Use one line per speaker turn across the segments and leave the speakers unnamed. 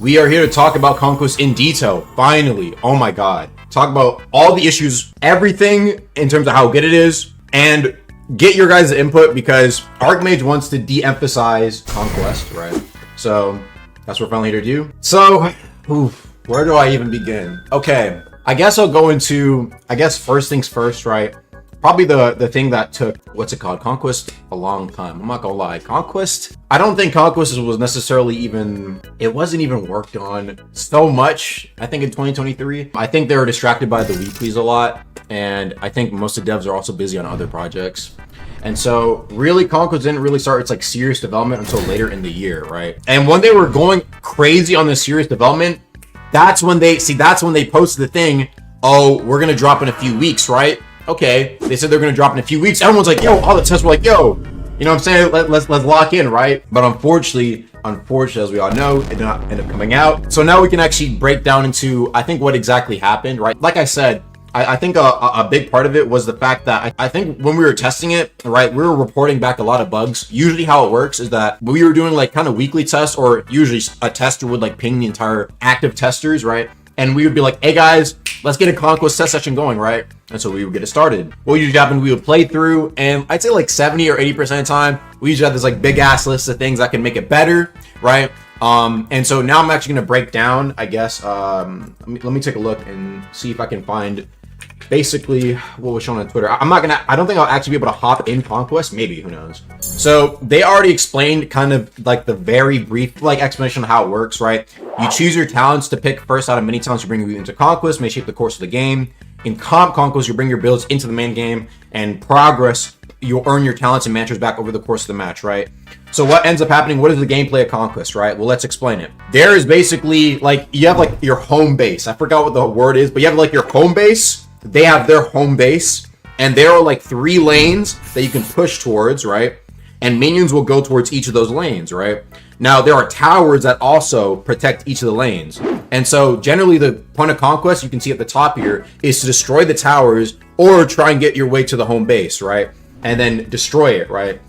We are here to talk about Conquest in detail, finally. Oh my god. Talk about all the issues, everything in terms of how good it is, and get your guys' input because Archmage wants to de-emphasize Conquest, right? So that's what we're finally here to do. So, where do I even begin? Okay, I guess I'll go into, first things first, right? Probably the thing that took, what's it called? Conquest a long time. I'm not gonna lie. Conquest, I don't think Conquest was necessarily even, it wasn't even worked on so much, I think in 2023. I think they were distracted by the weeklies a lot. And I think most of the devs are also busy on other projects. And so really Conquest didn't really start its like serious development until later in the year, right? And when they were going crazy on this serious development, that's when they posted the thing, oh, we're gonna drop in a few weeks, right? Okay, they said they're gonna drop in a few weeks. Everyone's like, yo, all the tests were like, yo, you know what I'm saying? Let's lock in, right? But unfortunately, as we all know, it did not end up coming out. So now we can actually break down into, I think, what exactly happened, right? Like I said, I think a big part of it was the fact that I think when we were testing it, right, we were reporting back a lot of bugs. Usually how it works is that we were doing like kind of weekly tests, or usually a tester would like ping the entire active testers, right? And we would be like, hey guys, let's get a Conquest test session going, right? And so we would get it started. What usually happened, we would play through, and I'd say like 70 or 80% of the time, we usually have this like big ass list of things that can make it better, right? And so now I'm actually gonna break down, I guess, let me take a look and see if I can find basically what was shown on Twitter. I don't think I'll actually be able to hop in Conquest, maybe, who knows. So they already explained kind of like the very brief like explanation of how it works, right? You choose your talents to pick first out of many talents you bring into Conquest, may shape the course of the game. In Conquest, you bring your builds into the main game, and progress, you'll earn your talents and mantras back over the course of the match, right? So what ends up happening, what is the gameplay of Conquest, right? Well, let's explain it. There is basically like, you have like your home base. I forgot what the word is, but you have like your home base. They have their home base, and there are like 3 lanes that you can push towards, right? And minions will go towards each of those lanes, right? Now, there are towers that also protect each of the lanes. And so generally the point of Conquest, you can see at the top here, is to destroy the towers or try and get your way to the home base, right? And then destroy it, right?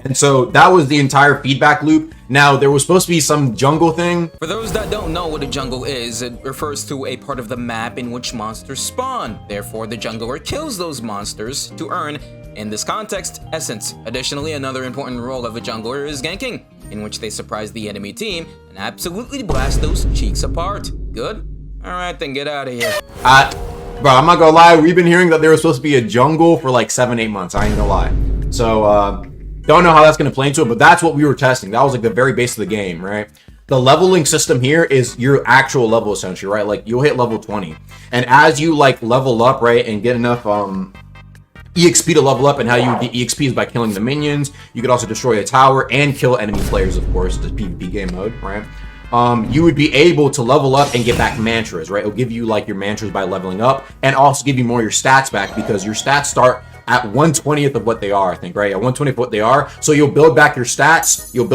And so that was the entire feedback loop. Now, there was supposed to be some jungle thing.
For those that don't know what a jungle is, it refers to a part of the map in which monsters spawn. Therefore, the jungler kills those monsters to earn, in this context, essence. Additionally, another important role of a jungler is ganking, in which they surprise the enemy team and absolutely blast those cheeks apart. Good? Alright, then get out of here.
Bro, I'm not gonna lie, we've been hearing that there was supposed to be a jungle for like 7-8 months. I ain't gonna lie. So, don't know how that's going to play into it, but that's what we were testing. That was like the very base of the game, right? The leveling system here is your actual level, essentially, right? Like, you'll hit level 20. And as you, like, level up, right, and get enough EXP to level up, and how you get EXP is by killing the minions. You could also destroy a tower and kill enemy players, of course, the PvP game mode, right? You would be able to level up and get back mantras, right? It'll give you, like, your mantras by leveling up, and also give you more of your stats back, because your stats start at 1/20th of what they are, I think, right? At 1/20th of what they are. So you'll build back your stats. You'll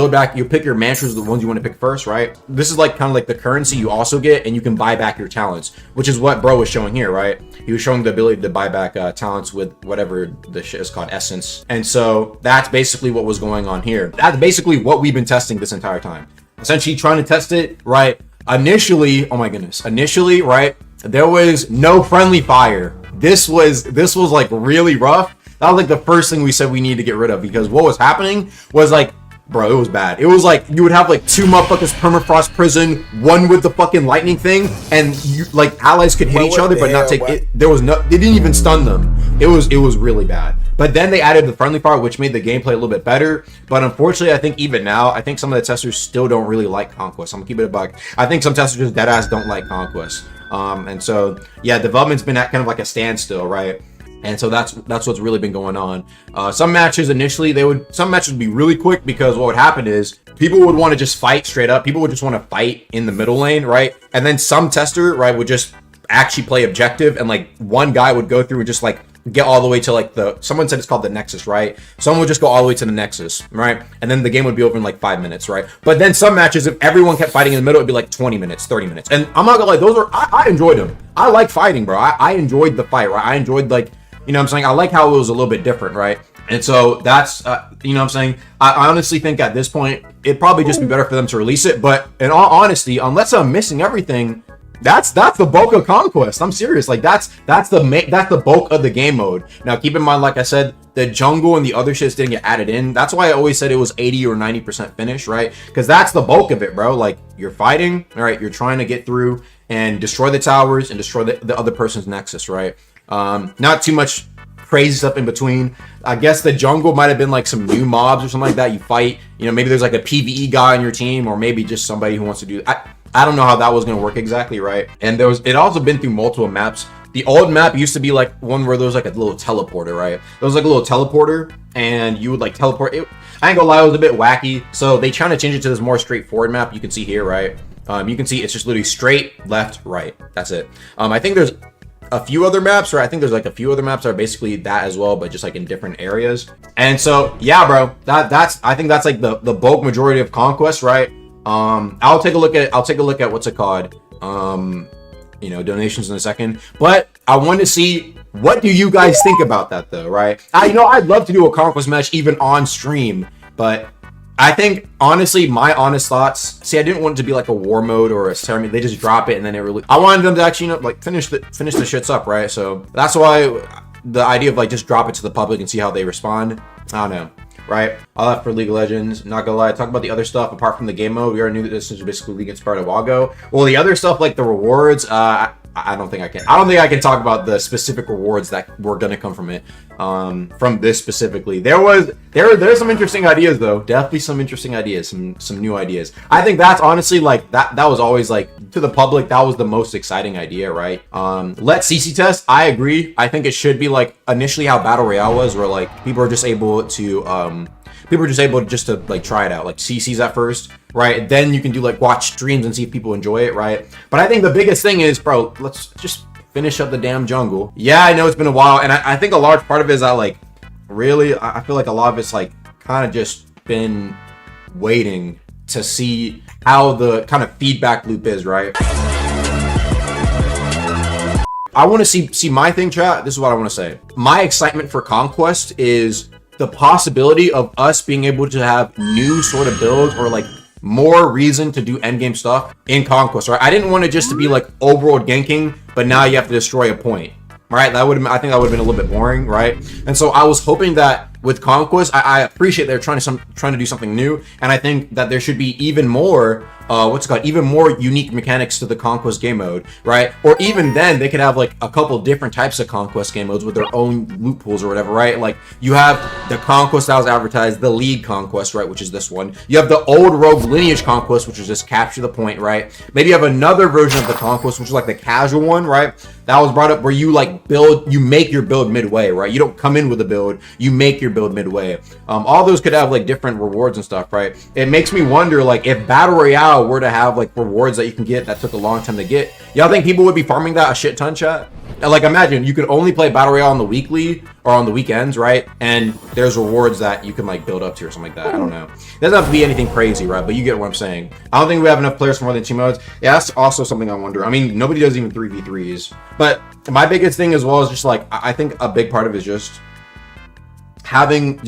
pick your mantras, the ones you want to pick first, right? This is like kind of like the currency you also get, and you can buy back your talents, which is what bro was showing here, right? He was showing the ability to buy back talents with whatever the shit is called, essence. And so that's basically what was going on here. That's basically what we've been testing this entire time. Essentially trying to test it, right? Initially, oh my goodness. Initially, right? There was no friendly fire. This was like really rough. That was like the first thing we said we needed to get rid of, because what was happening was like, bro, it was bad. It was like you would have like 2 motherfuckers permafrost prison, one with the fucking lightning thing, and you like allies could hit each other but not take it. There was no, they didn't even stun them. It was really bad. But then they added the friendly fire, which made the gameplay a little bit better. But unfortunately, I think even now, I think some of the testers still don't really like Conquest. I'm gonna keep it a buck. I think some testers just deadass don't like Conquest. And so yeah, development's been at kind of like a standstill, right? And so that's what's really been going on. Some matches initially, some matches would be really quick, because what would happen is people would want to just fight straight up. People would just want to fight in the middle lane, right? And then some tester, right, would just actually play objective, and like one guy would go through and just like get all the way to like someone said it's called the Nexus, right? Someone would just go all the way to the Nexus, right? And then the game would be over in like 5 minutes, right? But then some matches, if everyone kept fighting in the middle, it'd be like 20 minutes, 30 minutes. And I'm not gonna lie, I enjoyed them. I like fighting, bro. I enjoyed the fight, right? I enjoyed, like, you know what I'm saying? I like how it was a little bit different, right? And so that's, you know what I'm saying? I honestly think at this point, it'd probably just be better for them to release it. But in all honesty, unless I'm missing everything, that's the bulk of Conquest. I'm serious. Like that's the bulk of the game mode. Now keep in mind, like I said, the jungle and the other shits didn't get added in. That's why I always said it was 80 or 90% finish, right? Because that's the bulk of it, bro. Like you're fighting, all right? You're trying to get through and destroy the towers and destroy the other person's nexus, right? Not too much crazy stuff in between. I guess the jungle might have been like some new mobs or something like that you fight. You know, maybe there's like a PvE guy on your team, or maybe just somebody who wants to do. I don't know how that was going to work exactly, right? And it also been through multiple maps. The old map used to be like one where there was like a little teleporter, right? There was like a little teleporter, and you would like teleport. I ain't gonna lie, it was a bit wacky. So they trying to change it to this more straightforward map. You can see here, right? You can see it's just literally straight, left, right. That's it. I think there's a few other maps, or I think there's like a few other maps that are basically that as well, but just like in different areas. And so yeah, bro, I think that's like the bulk majority of Conquest, right? I'll take a look at what's it called, you know, donations in a second, but I want to see, what do you guys think about that though, right? I'd love to do a Conquest match even on stream, but I think, honestly, my honest thoughts, see, I didn't want it to be like a war mode or a ceremony. They just drop it and then it really, I wanted them to actually, you know, like finish the shits up, right? So that's why the idea of like just drop it to the public and see how they respond. I don't know, right? I'll have for League of Legends. Not gonna lie, talk about the other stuff apart from the game mode. We already knew that this is basically League inspired a while ago. Well, the other stuff like the rewards, I don't think I can talk about the specific rewards that were gonna come from it. From this specifically, there's some interesting ideas though. Definitely some interesting ideas, some new ideas. I think that's honestly like that was always like to the public, that was the most exciting idea, right? Let CC test. I agree. I think it should be like initially how Battle Royale was, where like people are just able to just to like try it out, like CCs at first, right? Then you can do like watch streams and see if people enjoy it, right? But I think the biggest thing is, bro, let's just finish up the damn jungle. Yeah, I know it's been a while, and I think a large part of it is that like really I feel like a lot of it's like kind of just been waiting to see how the kind of feedback loop is, right? I want to see my thing, chat. This is what I want to say. My excitement for Conquest is the possibility of us being able to have new sort of builds or like more reason to do endgame stuff in Conquest, right? I didn't want it just to be like overworld ganking, but now you have to destroy a point, right? I think that would have been a little bit boring, right? And so I was hoping that with Conquest, I appreciate they're trying to do something new, and I think that there should be even more even more unique mechanics to the Conquest game mode, right? Or even then they could have like a couple different types of Conquest game modes with their own loot pools or whatever, right? Like you have the Conquest that was advertised, the League Conquest, right, which is this one. You have the old Rogue Lineage Conquest, which is just capture the point, right? Maybe you have another version of the Conquest, which is like the casual one, right? That was brought up where you like you make your build midway, right? You don't come in with a build, you make your build midway. All those could have like different rewards and stuff, right? It makes me wonder, like, if Battle Royale were to have like rewards that you can get that took a long time to get, y'all think people would be farming that a shit ton, chat? And like, imagine you could only play Battle Royale on the weekly or on the weekends, right? And there's rewards that you can like build up to or something like that. I don't know. It doesn't have to be anything crazy, right? But you get what I'm saying. I don't think we have enough players for more than 2 modes. Yeah, that's also something I wonder. I mean, nobody does even 3v3s. But my biggest thing as well is just like, I think a big part of it is just having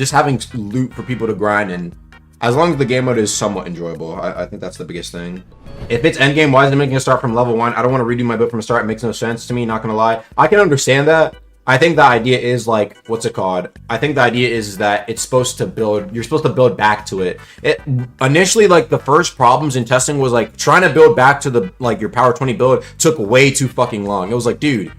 loot for people to grind, and as long as the game mode is somewhat enjoyable, I think that's the biggest thing. If it's endgame, why is it making a start from level 1? I don't want to redo my build from the start. It makes no sense to me, not gonna lie. I can understand that. I think the idea is like, what's it called? I think the idea is that it's supposed to build, you're supposed to build back to it. Initially, like the first problems in testing was like trying to build back to the, like your power 20 build took way too fucking long. It was like, dude,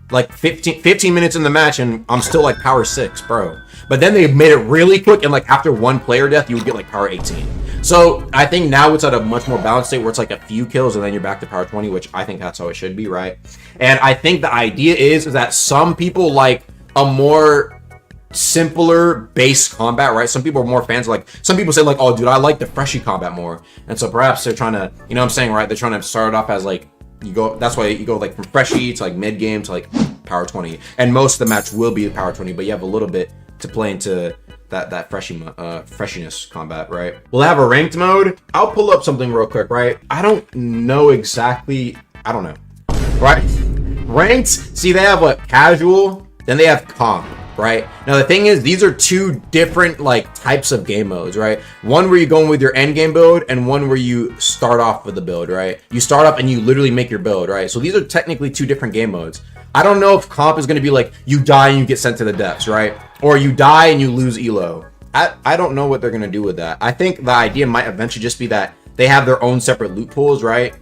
like 15 minutes in the match and I'm still like power 6, bro. But then they made it really quick, and like after one player death, you would get like power 18. So I think now it's at a much more balanced state where it's like a few kills and then you're back to power 20, which I think that's how it should be, right? And I think the idea is that some people like a more simpler base combat, right? Some people are more fans, like some people say like, oh dude, I like the freshy combat more. And so perhaps they're trying to, you know what I'm saying, right? They're trying to start it off as like, that's why you go like from freshy to like mid game to like power 20. And most of the match will be power 20, but you have a little bit to play into that freshiness combat, right? We'll have a ranked mode. I'll pull up something real quick, right? I don't know exactly, I don't know, right? Ranked, see, they have what, casual, then they have comp, right? Now the thing is, these are two different like types of game modes, right? One where you're going with your end game build, and one where you start off with the build, right? You start up and you literally make your build, right? So these are technically two different game modes. I don't know if comp is going to be like you die and you get sent to the depths, right? Or you die and you lose elo. I don't know what they're going to do with that. I think the idea might eventually just be that they have their own separate loot pools, right?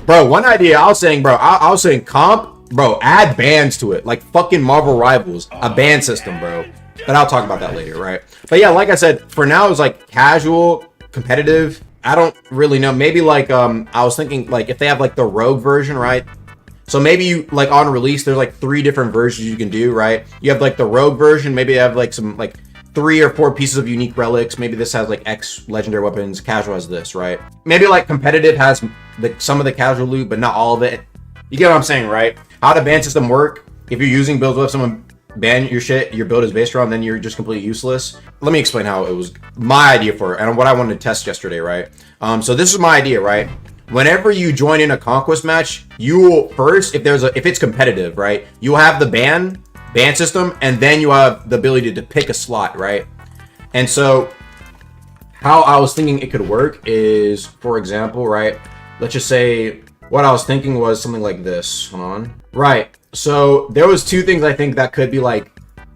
Bro, one idea I was saying, I was saying comp, bro, add bans to it, like fucking Marvel Rivals, a ban system, bro. But I'll talk about that later, right? But yeah, like I said, for now it's like casual, competitive. I don't really know. Maybe like I was thinking like if they have like the rogue version, right? So maybe you like on release, there's like 3 different versions you can do, right? You have like the rogue version, maybe you have like some like 3 or 4 pieces of unique relics. Maybe this has like X legendary weapons. Casual has this, right? Maybe like competitive has some of the casual loot, but not all of it. You get what I'm saying, right? How the ban system work? If you're using builds with someone ban your shit, your build is based around, then you're just completely useless. Let me explain how it was my idea for it and what I wanted to test yesterday, right? So this is my idea, right? Whenever you join in a Conquest match, you will first, if it's competitive, right? You'll have the ban system, and then you have the ability to pick a slot, right? And so how I was thinking it could work is, for example, right? Let's just say what I was thinking was something like this. Hold on. Right. So there was 2 things I think that could be like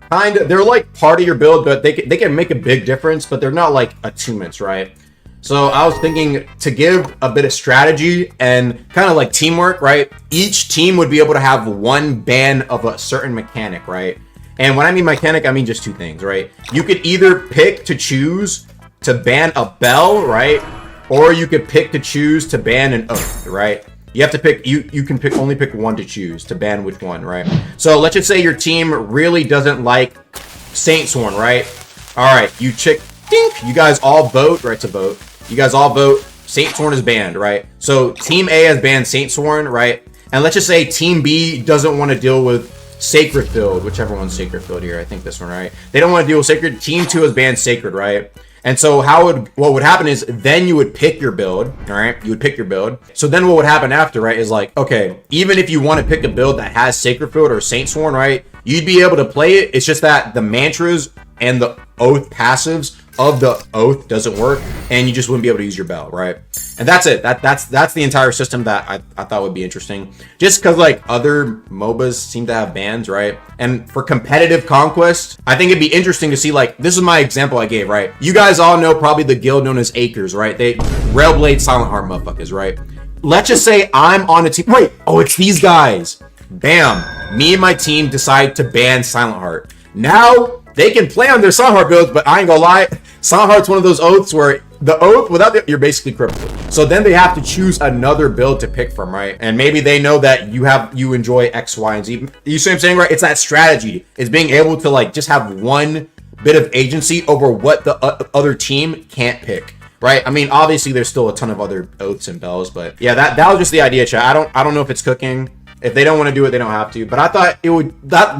they're like part of your build, but they can make a big difference, but they're not like attunements, right? So I was thinking to give a bit of strategy and kind of like teamwork, right? Each team would be able to have one ban of a certain mechanic, right? And when I mean mechanic, I mean just 2 things, right? You could either pick to choose to ban a bell, right? Or you could pick to choose to ban an oath, right? You have to pick, you can only pick one to choose to ban which one, right? So let's just say your team really doesn't like Saint Sworn, right? All right, you guys all vote, right? It's a vote. You guys all vote. Saint Sworn is banned, right? So Team A has banned Saint Sworn, right? And let's just say Team B doesn't want to deal with Sacred Field, whichever one's Sacred Field here. I think this one, right? They don't want to deal with Sacred. Team 2 has banned Sacred, right? And so what would happen is then you would pick your build, all right? You would pick your build. So then what would happen after, right, is like, okay, even if you want to pick a build that has Sacred Field or Saint Sworn, right, you'd be able to play it. It's just that the mantras and the oath passives of the oath doesn't work, and you just wouldn't be able to use your bell, right? And that's it. That's the entire system that I thought would be interesting. Just because like other MOBAs seem to have bans, right? And for competitive Conquest, I think it'd be interesting to see, like, this is my example I gave, right? You guys all know probably the guild known as Acres, right? They Railblade Silent Heart motherfuckers, right? Let's just say I'm on a team. Wait, oh, it's these guys. Bam. Me and my team decide to ban Silent Heart. Now they can play on their Silent Heart builds, but I ain't gonna lie, Silent Heart's one of those oaths where the oath, without it, you're basically crippled. So then they have to choose another build to pick from, right? And maybe they know that you enjoy X, Y, and Z. You see what I'm saying, right? It's that strategy. It's being able to like just have one bit of agency over what the other team can't pick, right? I mean, obviously there's still a ton of other oaths and bells, but yeah, that was just the idea, chat. I don't know if it's cooking. If they don't want to do it, they don't have to. But I thought it would,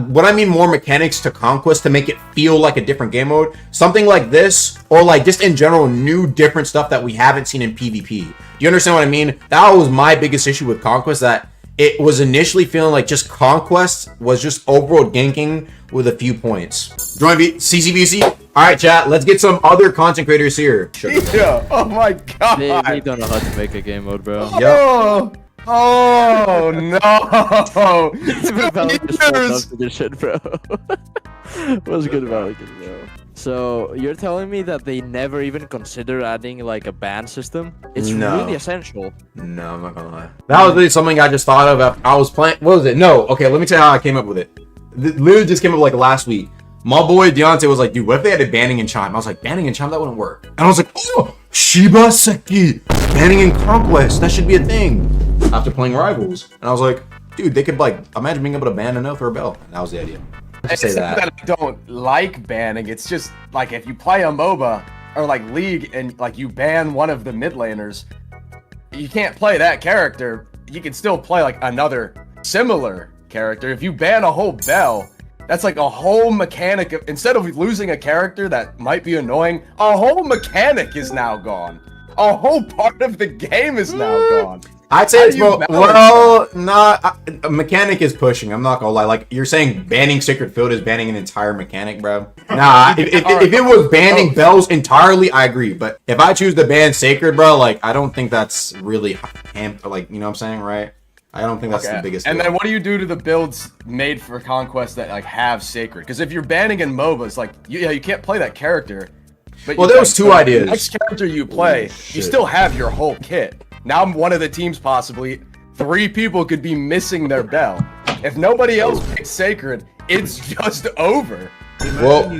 what I mean more mechanics to Conquest to make it feel like a different game mode. Something like this, or like just in general, new different stuff that we haven't seen in PvP. Do you understand what I mean? That was my biggest issue with Conquest, that it was initially feeling like just Conquest was just overall ganking with a few points. Join CCBC. All right, chat, let's get some other content creators here.
Yeah. Oh my god.
They don't know how to make a game mode, bro.
Yep. Oh no!
This shit, bro. What's good about it, bro? So you're telling me that they never even consider adding like a ban system? It's really essential.
No, I'm not gonna lie. That was really something I just thought of after I was playing. What was it? No, okay, let me tell you how I came up with it. Literally just came up like last week. My boy Deontay was like, dude, what if they added banning and chime? I was like, banning and chime, that wouldn't work. And I was like, oh, Shiba Seki, banning and Conquest, that should be a thing. After playing Rivals. And I was like, dude, they could like, imagine being able to ban an oath or a bell. And that was the idea.
It's not that I don't like banning, it's just like if you play a MOBA or like League and like you ban one of the mid laners, you can't play that character. You can still play like another similar character. If you ban a whole bell, that's like a whole mechanic of, instead of losing a character that might be annoying, a whole mechanic is now gone. A whole part of the game is now gone.
I'd say it's more, a mechanic is pushing. I'm not gonna lie. Like, you're saying banning Sacred Field is banning an entire mechanic, bro. Nah, if it was banning bells entirely, I agree. But if I choose to ban Sacred, bro, like, I don't think that's really, like, you know what I'm saying, right? I don't think that's the biggest
And
deal.
then what do you do to the builds made for Conquest that like have Sacred? Because if you're banning in MOBA, it's like, you can't play that character. But
Well, there was two ideas.
The next character you play, you still have your whole kit. Now one of the teams possibly, 3 people could be missing their bell. If nobody else picks Sacred, it's just over.
Well, my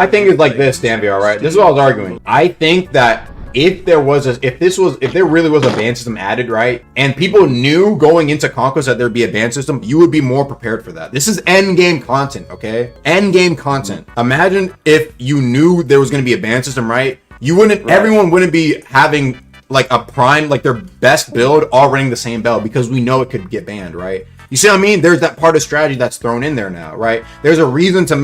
thing is like this, Danvr, right? This is what I was arguing. I think that if there really was a ban system added, right, and people knew going into Conquest that there'd be a ban system, you would be more prepared for that. This is end game content, okay? End game content. Imagine if you knew there was going to be a ban system, right? You wouldn't. Right. Everyone wouldn't be having like a prime, like their best build, all running the same bell because we know it could get banned, right? You see what I mean? There's that part of strategy that's thrown in there now, right? There's a reason to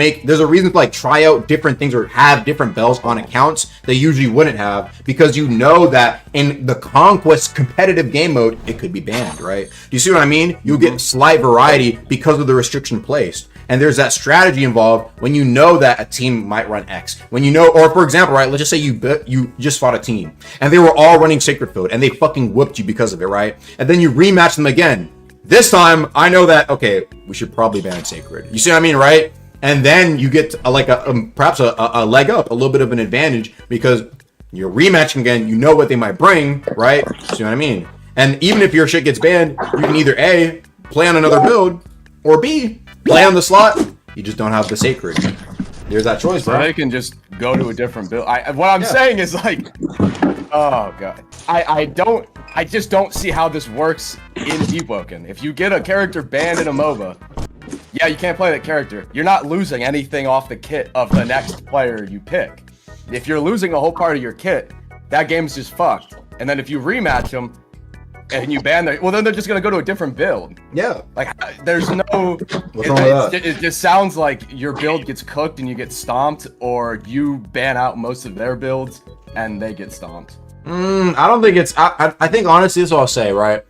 like try out different things or have different bells on accounts they usually wouldn't have, because you know that in the Conquest competitive game mode, it could be banned, right? Do you see what I mean? You'll get slight variety because of the restriction placed. And there's that strategy involved when you know that a team might run X. When you know, or for example, right, let's just say you just fought a team and they were all running Sacred Field and they fucking whooped you because of it, right? And then you rematch them again. This time, I know that, okay, we should probably ban Sacred. You see what I mean, right? And then you get perhaps a leg up, a little bit of an advantage, because you're rematching again, you know what they might bring, right? See what I mean? And even if your shit gets banned, you can either A, play on another build, or B, play on the slot, you just don't have the Sacred. There's that choice, bro.
So they can just go to a different build. What I'm saying is like, oh god, I just don't see how this works in Deepwoken. If you get a character banned in a MOBA, yeah, you can't play that character. You're not losing anything off the kit of the next player you pick. If you're losing a whole part of your kit, that game's just fucked. And then if you rematch them and you ban them, well, then they're just gonna go to a different build.
Yeah.
Like, there's no.
What's wrong with that?
It just sounds like your build gets cooked and you get stomped, or you ban out most of their builds and they get stomped.
I don't think it's. I think honestly, this is what I'll say, right?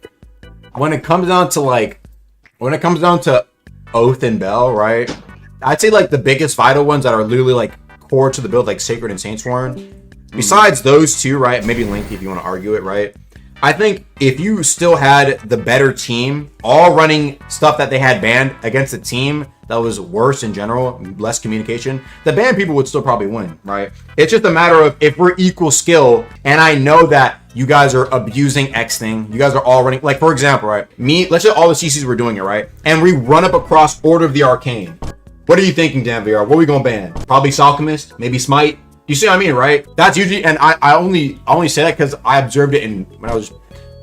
When it comes down to Oath and Bell, right? I'd say like the biggest vital ones that are literally like core to the build, like Sacred and Saintsworn. Besides those two, right? Maybe Link if you want to argue it, right? I think if you still had the better team all running stuff that they had banned against a team that was worse in general, less communication, the banned people would still probably win, right? It's just a matter of if we're equal skill, and I know that you guys are abusing X thing, you guys are all running, like for example, right? Let's say all the CCs were doing it, right? And we run up across Order of the Arcane. What are you thinking, Danvr? What are we gonna ban? Probably Alchemist, maybe Smite. You see what I mean, right? That's usually, and I only say that because I observed it when I was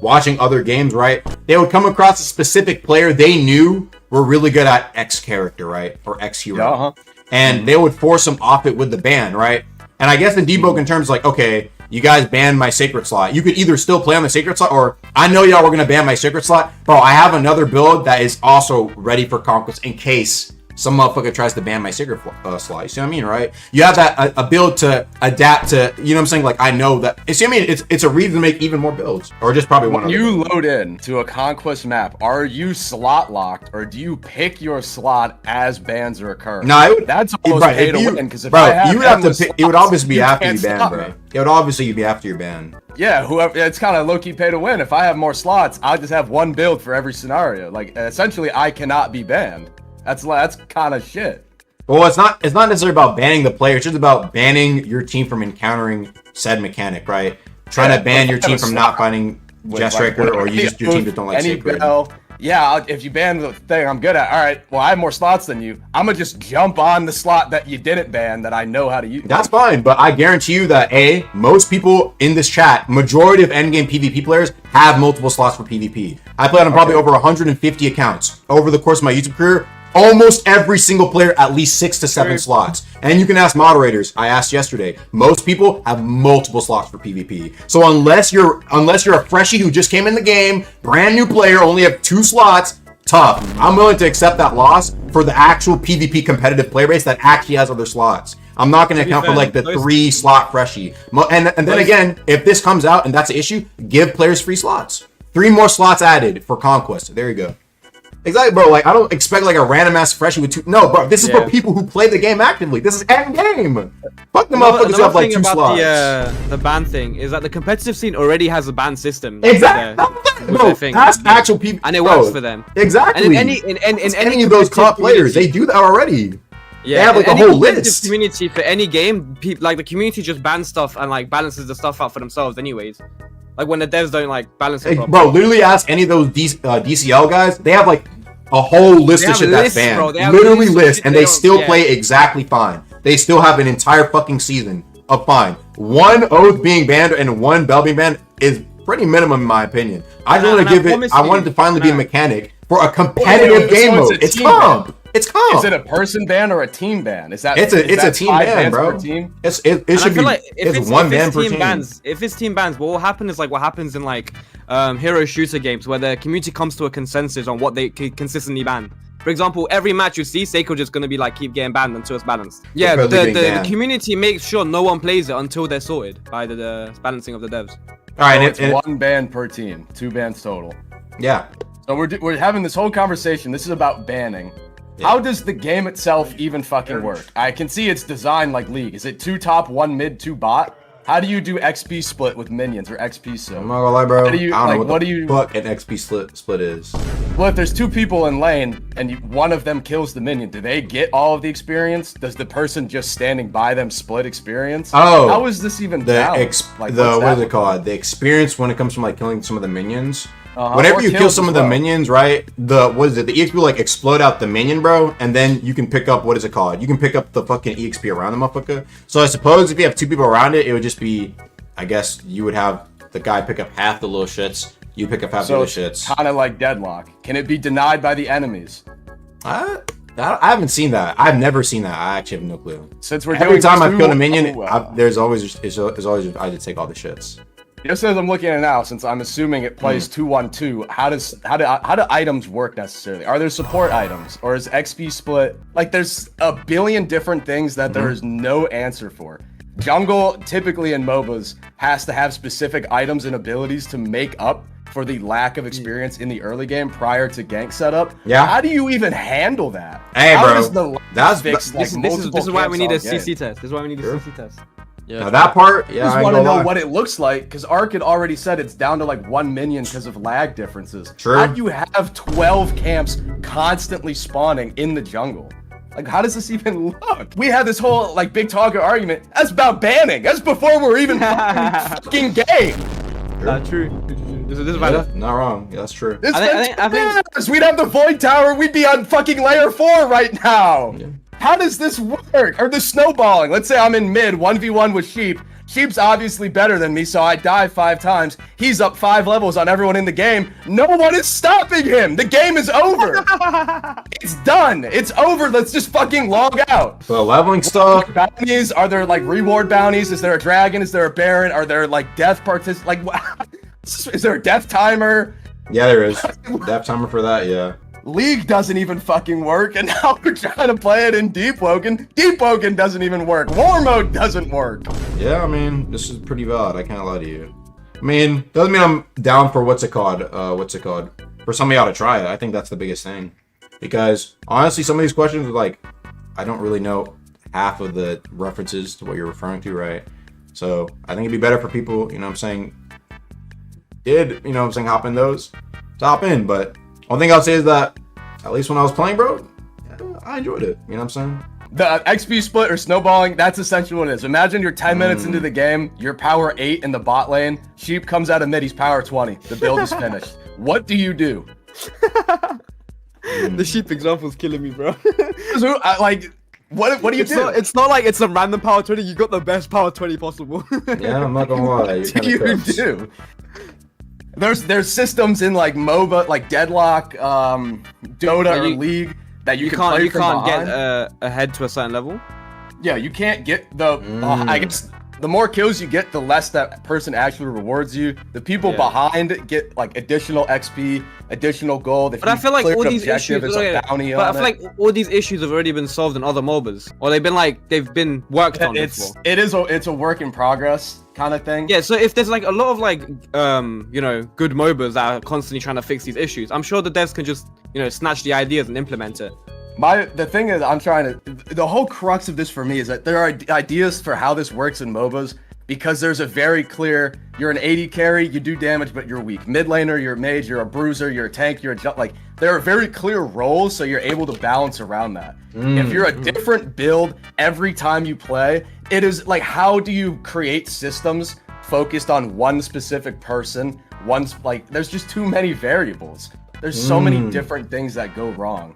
watching other games, right? They would come across a specific player they knew were really good at X character, right? Or X hero. And they would force them off it with the ban, right? And I guess in Deepwoken terms, like, okay, you guys banned my Sacred slot. You could either still play on the Sacred slot, or I know y'all were going to ban my Sacred slot, bro, I have another build that is also ready for Conquest in case some motherfucker tries to ban my Sacred slot. You see what I mean, right? You have that a build to adapt to, you know what I'm saying? Like, I know that. You see what I mean? It's a reason to make even more builds. Or just probably one
When you load in to a Conquest map, are you slot locked, or do you pick your slot as bans occur?
No,
that's almost pay to win, because if
bro,
I have
you would have to pick, it would obviously be after you ban, bro.
Me.
It would obviously be after your ban.
Yeah, whoever. It's kind of low-key pay to win. If I have more slots, I'll just have one build for every scenario. Like, essentially, I cannot be banned. That's kind of shit.
Well, it's not necessarily about banning the player. It's just about banning your team from encountering said mechanic, right? Trying to ban your team from not finding Jet Striker, or your team just don't like Sacred.
Yeah, if you ban the thing I'm good at, all right, well, I have more slots than you. I'm going to just jump on the slot that you didn't ban that I know how to use.
That's fine, but I guarantee you that, most people in this chat, majority of endgame PvP players, have multiple slots for PvP. I played on probably over 150 accounts. Over the course of my YouTube career, almost every single player at least 6 to 7 slots. And you can ask moderators. I asked yesterday. Most people have multiple slots for PvP. So unless you're a freshie who just came in the game, brand new player, only have 2 slots, tough. I'm willing to accept that loss for the actual PvP competitive player base that actually has other slots. I'm not going to account for
fair,
like the
those-
3 slot freshie. And then again, if this comes out and that's an issue, give players free slots. 3 more slots added for Conquest. There you go. Exactly, bro. Like, I don't expect like a random ass freshie with 2. No, bro. This is for people who play the game actively. This is end game. Fuck the motherfuckers who have like 2 slots.
The ban thing is that the competitive scene already has a ban system.
Exactly. Bro, that's actual people,
and it works for them.
Exactly.
And in
any of those top players, they do that already.
Yeah,
they have like a whole list.
Community for any game, like the community just bans stuff and like balances the stuff out for themselves, anyways. Like when the devs don't like balance it.
Bro, literally ask any of those DCL guys. They have like a whole list of shit that's banned. Literally list, and they still play exactly fine. They still have an entire fucking season of fine. 1 oath being banned and 1 bell being banned is pretty minimum in my opinion. I just want to give it. I wanted to finally be a mechanic for a competitive game mode. It's comp. It's comp.
Is it a person ban or a team ban? Is that?
It's a team ban, bro. It should be. It's 1 ban per team.
If it's team bans, what will happen is like what happens in like hero shooter games where the community comes to a consensus on what they consistently ban. For example, every match you see, Seiko just gonna be like keep getting banned until it's balanced. Yeah, the community makes sure no one plays it until they're sorted by the balancing of the devs.
All right,
so it's 1 ban per team, 2 bans total.
Yeah.
So we're having this whole conversation. This is about banning. Yeah. How does the game itself even fucking work? I can see it's designed like League. Is it 2 top, 1 mid, 2 bot? How do you do XP split with minions or XP so?
I'm not gonna lie, bro. I don't know what the fuck an XP split is.
Well, if there's 2 people in lane and one of them kills the minion, do they get all of the experience? Does the person just standing by them split experience?
Oh,
how is this even
what is it called? The experience when it comes from like killing some of the minions. Whenever you kill some of the minions, right? The EXP will like explode out the minion, bro, and then you can pick up, what is it called? You can pick up the fucking EXP around the motherfucker. So I suppose if you have 2 people around it, it would just be, I guess you would have the guy pick up half the little shits. You pick up half the little shits.
Kind of like deadlock. Can it be denied by the enemies?
I haven't seen that. I've never seen that. I actually have no clue.
Since we're
every time I've killed a minion, there's always I just take all the shits.
Just as I'm looking at it now, since I'm assuming it plays 2-1-2, how do items work necessarily? Are there support items, or is XP split? Like, there's a billion different things that there is no answer for. Jungle, typically in MOBAs, has to have specific items and abilities to make up for the lack of experience in the early game prior to gank setup. Yeah. How do you even handle that?
Hey,
how
bro.
Does the
this is why we need a CC test. This is why we need a CC test.
Yeah, now that part, yeah,
I just want to know what it looks like, because Ark had already said it's down to like 1 minion because of lag differences.
True.
How do you have 12 camps constantly spawning in the jungle? Like, how does this even look? We had this whole like big talker argument. That's about banning. That's before we're even fucking game.
True. This is
not wrong. Yeah, that's true.
I think we'd have the Void Tower. We'd be on fucking layer 4 right now. Yeah. How does this work? Or the snowballing. Let's say I'm in mid, 1v1 with Sheep. Sheep's obviously better than me, so I die 5 times. He's up 5 levels on everyone in the game. No one is stopping him. The game is over. It's done. It's over. Let's just fucking log out.
The leveling stuff.
Bounties? Are there like reward bounties? Is there a dragon? Is there a baron? Are there like death like is there a death timer?
Yeah, there is. Death timer for that, yeah.
League doesn't even fucking work, and now we're trying to play it in Deepwoken. Deepwoken doesn't even work. War mode doesn't work.
Yeah, I mean, this is pretty valid. I can't lie to you. I mean, doesn't mean I'm down for what's it called? For somebody ought to try it. I think that's the biggest thing. Because, honestly, some of these questions are like, I don't really know half of the references to what you're referring to, right? So, I think it'd be better for people, you know what I'm saying, hop in those. To hop in, but one thing I'll say is that, at least when I was playing, bro, I enjoyed it. You know what I'm saying?
The XP split or snowballing, that's essentially what it is. Imagine you're 10 minutes into the game, you're power 8 in the bot lane, Sheep comes out of mid, he's power 20. The build is finished. What do you do?
The Sheep example is killing me, bro.
What do you do?
It's not like it's a random power 20, you got the best power 20 possible.
Yeah, I'm not gonna lie.
What do you do? There's systems in like Moba, like Deadlock, Dota, or League that you can't get
ahead to a certain level.
Yeah, you can't get the. I guess the more kills you get, the less that person actually rewards you. The people behind get like additional XP, additional gold. If
But I feel like all these issues,
it's a bounty
but I
on
feel like all these issues have already been solved in other MOBAs, or they've been worked on before.
It's a work in progress kind of thing.
Yeah, so if there's like a lot of like you know, good MOBAs that are constantly trying to fix these issues, I'm sure the devs can just, you know, snatch the ideas and implement it.
The thing is, the whole crux of this for me is that there are ideas for how this works in MOBAs, because there's a very clear, you're an AD carry, you do damage, but you're weak. Mid laner, you're a mage, you're a bruiser, you're a tank, you're a like, there are very clear roles, so you're able to balance around that. If you're a different build every time you play, it is like, how do you create systems focused on one specific person? Like, there's just too many variables. There's so many different things that go wrong.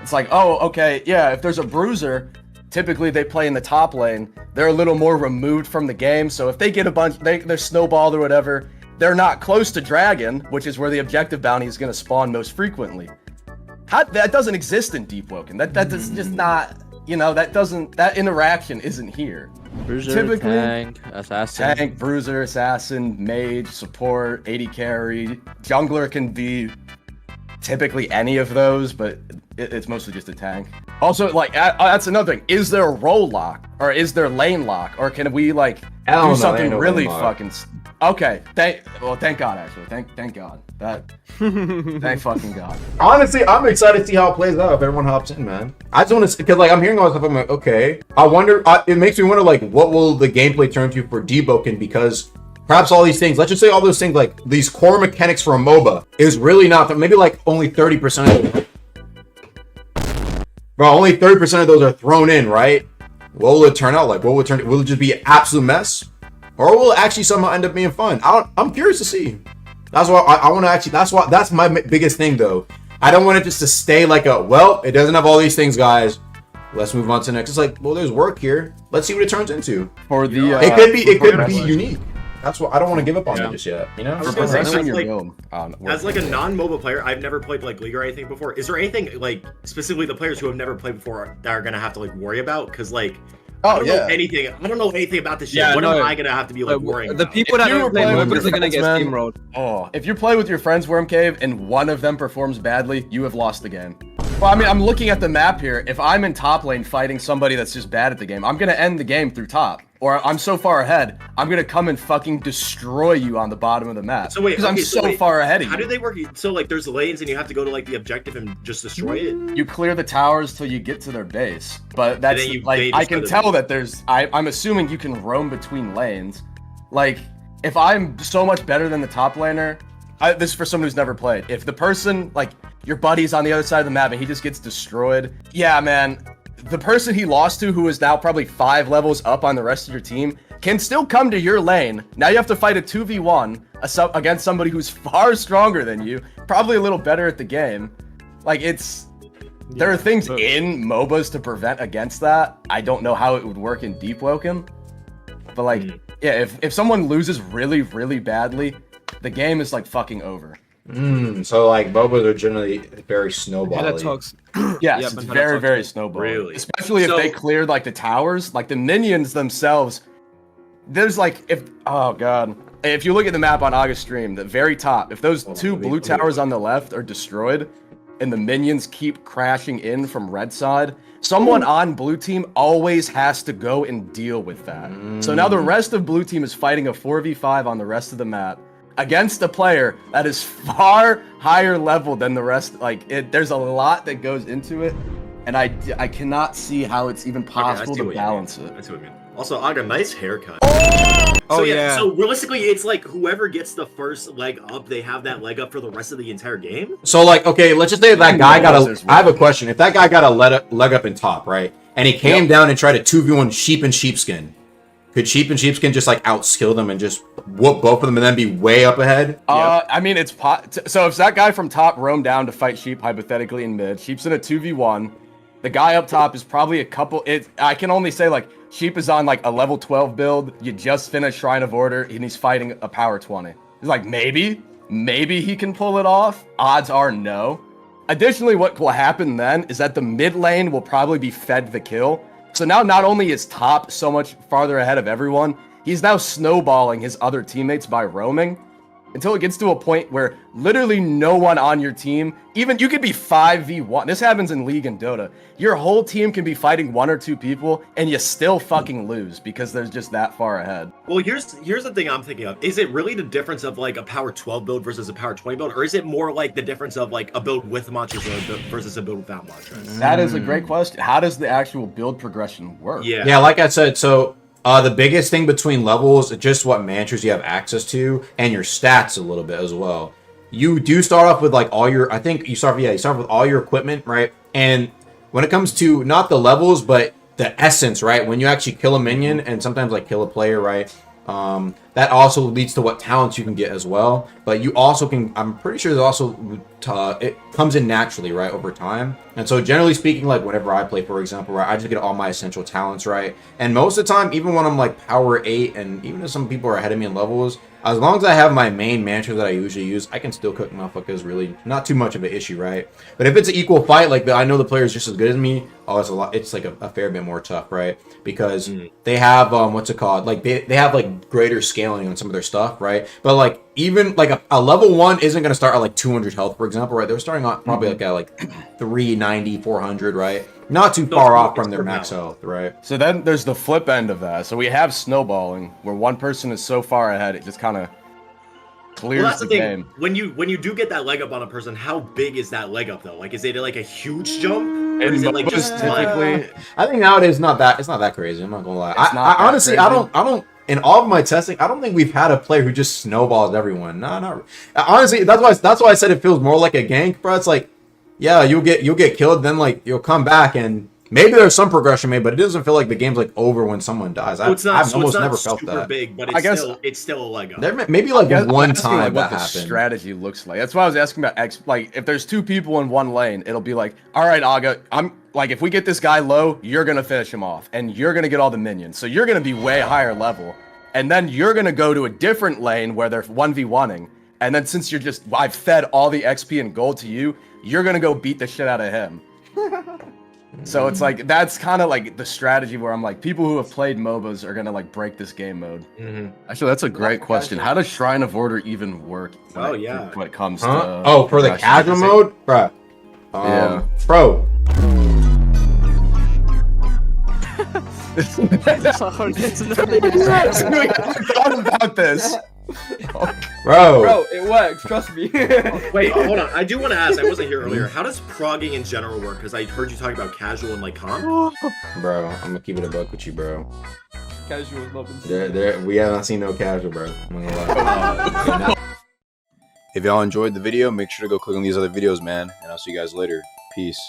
It's like, oh, okay, yeah, if there's a bruiser, typically they play in the top lane. They're a little more removed from the game, so if they get a bunch, they're snowballed or whatever, they're not close to dragon, which is where the objective bounty is going to spawn most frequently. That doesn't exist in Deepwoken. That's just not, you know, that interaction isn't here.
Bruiser,
Typically,
tank, assassin.
Tank, bruiser, assassin, mage, support, AD carry, jungler can be typically any of those, but it's mostly just a tank. Also, like, that's another thing. Is there a role lock, or is there lane lock, or can we like do something really fucking? Okay, thank God, actually, thank God. Thank fucking God.
Honestly, I'm excited to see how it plays out if everyone hops in, man. I just want to, because like I'm hearing all this stuff, I'm like, okay. I wonder. It makes me wonder, like, what will the gameplay turn to for Deepwoken, because perhaps all these things, let's just say all those things, like these core mechanics for a MOBA, is really not, maybe like only 30% of them. Bro, only 30% of those are thrown in, right? What will it turn out like? Will it just be an absolute mess? Or will it actually somehow end up being fun? I'm curious to see. That's why I want to actually, that's my biggest thing though. I don't want it just to stay like it doesn't have all these things, guys. Let's move on to the next. It's like, well, there's work here. Let's see what it turns into.
For the
it could be unique. That's what I don't want to give up on it just yet. You know,
as like a non-MOBA player, I've never played like League or anything before. Is there anything like specifically the players who have never played before that are gonna have to like worry about? Because like, I don't know anything about this shit. What am I gonna have to be like worrying about?
The people that don't play MOBAs are gonna get steamrolled.
Oh, if you play with your friends, Worm Cave, and one of them performs badly, you have lost the game. Well, I mean, I'm looking at the map here. If I'm in top lane fighting somebody that's just bad at the game, I'm gonna end the game through top. Or I'm so far ahead, I'm gonna come and fucking destroy you on the bottom of the map.
So wait,
because I'm so far ahead of you.
How do they work? So like, there's lanes, and you have to go to like the objective and just destroy it.
You clear the towers till you get to their base, but that's like, I can tell that there's. I'm assuming you can roam between lanes. Like, if I'm so much better than the top laner, this is for someone who's never played. If the person, like, your buddy's on the other side of the map and he just gets destroyed, yeah, man. The person he lost to, who is now probably 5 levels up on the rest of your team, can still come to your lane. Now you have to fight a 2v1 against somebody who's far stronger than you, probably a little better at the game. Like, there are things in MOBAs to prevent against that. I don't know how it would work in Deepwoken, but like, yeah, if someone loses really, really badly, the game is like fucking over.
So like MOBAs are generally very snowbally.
Yes, it's very, very snowball.
Really?
Especially if they cleared like the towers, like the minions themselves. There's like, oh god, if you look at the map on August stream, the very top, if those two blue towers on the left are destroyed, and the minions keep crashing in from red side, someone on blue team always has to go and deal with that. So now the rest of blue team is fighting a 4v5 on the rest of the map against a player that is far higher level than the rest. Like, there's a lot that goes into it, and I cannot see how it's even possible to balance it.
That's what I mean. Also, Aga, nice haircut.
Oh yeah.
So realistically, it's like whoever gets the first leg up, they have that leg up for the rest of the entire game.
So like, okay, let's just say that guy I have a question. If that guy got a leg up in top, right, and he came down and tried to 2v1 Sheep and Sheepskin, could Sheep and Sheepskin just like outskill them and just whoop both of them and then be way up ahead?
I mean, so if that guy from top roamed down to fight Sheep hypothetically in mid, Sheep's in a 2v1. The guy up top is probably a couple. I can only say like Sheep is on like a level 12 build. You just finished Shrine of Order and he's fighting a power 20. It's like maybe he can pull it off. Odds are no. Additionally, what will happen then is that the mid lane will probably be fed the kill. So now not only is Top so much farther ahead of everyone, he's now snowballing his other teammates by roaming until it gets to a point where literally no one on your team, even you could be 5v1. This happens in League and Dota. Your whole team can be fighting 1 or 2 people and you still fucking lose because they're just that far ahead.
Well, here's the thing I'm thinking of. Is it really the difference of like a power 12 build versus a power 20 build, or is it more like the difference of like a build with mantras versus a build without mantras?
That is a great question. How does the actual build progression work?
Yeah, like I said, so the biggest thing between levels is just what mantras you have access to and your stats a little bit as well. You do start off with like all your, I think you start with all your equipment, right? And when it comes to not the levels, but the essence, right? When you actually kill a minion and sometimes like kill a player, right? That also leads to what talents you can get as well. But you also can, I'm pretty sure there's also, it comes in naturally, right, over time. And so generally speaking, like whenever I play, for example, right, I just get all my essential talents, right? And most of the time, even when I'm like power 8, and even if some people are ahead of me in levels, as long as I have my main mantra that I usually use, I can still cook motherfuckers. Really not too much of an issue, right? But if it's an equal fight, like I know the player is just as good as me, oh, it's a lot. It's like a fair bit more tough, right? Because they have what's it called? Like they have like greater scaling on some of their stuff, right? But like even like a level 1 isn't gonna start at like 200 health, for example, right? They're starting on probably like at like 390, 400, right? Not too far off from their max health, right?
So then there's the flip end of that. So we have snowballing, where one person is so far ahead, it just kind of clears
that's
the
thing.
game.
When you do get that leg up on a person, how big is that leg up though? Like, is it like a huge jump, or is it like just
typically?
I think nowadays it's not that crazy. I'm not gonna lie. I honestly, I don't. In all of my testing, I don't think we've had a player who just snowballs everyone. No, not honestly. That's why I said it feels more like a gank, bro. It's like, yeah, you'll get killed, then like you'll come back, and maybe there's some progression made, but it doesn't feel like the game's like over when someone dies. I've almost never felt that.
Big, but it's still a leg up.
There maybe like one time
what
that
the
happened.
Strategy looks like. That's why I was asking about X. Like, if there's 2 people in one lane, it'll be like, all right, Aga, I'm like, if we get this guy low, you're gonna finish him off, and you're gonna get all the minions, so you're gonna be way higher level. And then you're going to go to a different lane where they're 1v1ing. And then since I've fed all the XP and gold to you, you're going to go beat the shit out of him. So it's like, that's kind of like the strategy where I'm like, people who have played MOBAs are going to like break this game mode. Actually, that's a great question. How does Shrine of Order even work when it comes to...
Oh, for the casual mode? Bruh.
Yeah.
Bro.
That's hard. It's nothing.
about this.
Bro,
it works. Trust me.
Wait, hold on. I do want to ask. I wasn't here earlier. How does progging in general work? Because I heard you talking about casual and like comp.
Bro, I'm gonna keep it a buck with you, bro.
Casual is loving.
We haven't seen no casual, bro. I'm gonna lie. If y'all enjoyed the video, make sure to go click on these other videos, man. And I'll see you guys later. Peace.